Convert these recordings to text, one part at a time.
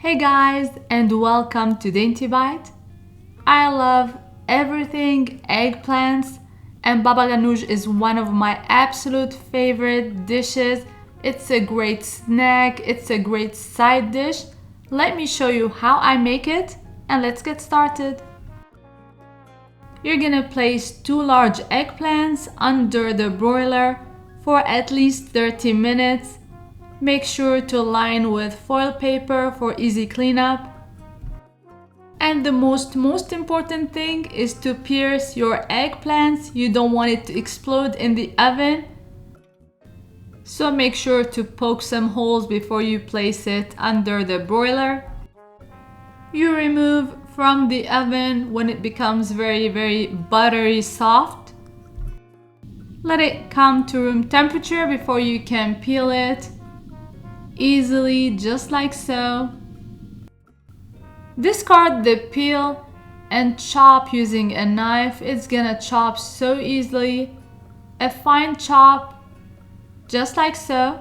Hey guys, and welcome to Dainty Bite. I love everything eggplants, and baba ganoush is one of my absolute favorite dishes. It's a great snack, it's a great side dish. Let me show you how I make it, and let's get started. You're gonna place 2 large eggplants under the broiler for at least 30 minutes. Make sure to line with foil paper for easy cleanup. And the most important thing is to pierce your eggplants. You don't want it to explode in the oven. So make sure to poke some holes before you place it under the broiler. You remove from the oven when it becomes very buttery soft. Let it come to room temperature before you can peel it. Easily, just like so. Discard the peel and chop using a knife. It's gonna chop so easily. A fine chop, just like so.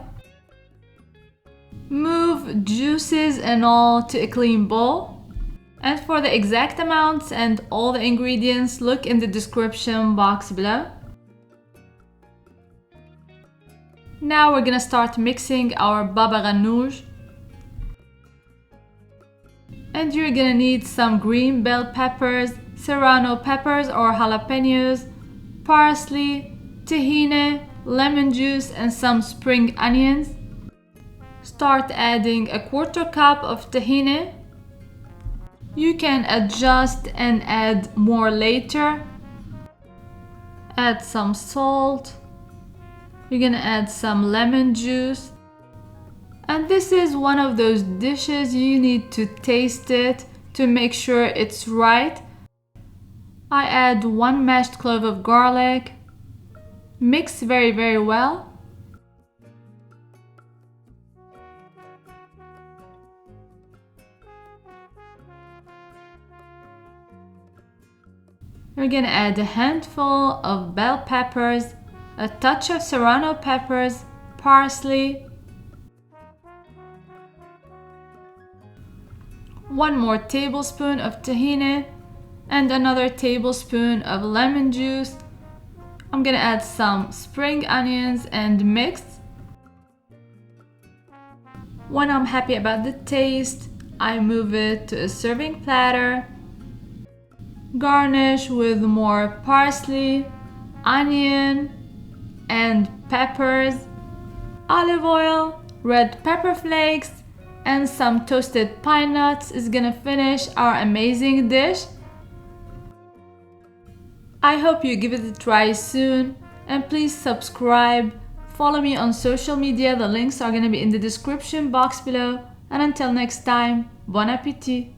Move juices and all to a clean bowl. And for the exact amounts and all the ingredients, look in the description box below. Now we're gonna start mixing our baba ganoush. And you're gonna need some green bell peppers, serrano peppers or jalapenos, parsley, tahini, lemon juice, and some spring onions. Start adding a 1/4 cup of tahini. You can adjust and add more later. Add some salt. You're gonna add some lemon juice. And this is one of those dishes you need to taste it to make sure it's right. I add 1 mashed clove of garlic. Mix very well. We're gonna add a handful of bell peppers, a touch of serrano peppers, parsley, 1 more tablespoon of tahini, and another tablespoon of lemon juice. I'm gonna add some spring onions and mix. When I'm happy about the taste, I move it to a serving platter. Garnish with more parsley, onion, and peppers, olive oil, red pepper flakes, and some toasted pine nuts is gonna finish our amazing dish. I hope you give it a try soon, and please subscribe. Follow me on social media, the links are gonna be in the description box below. And until next time, bon appétit!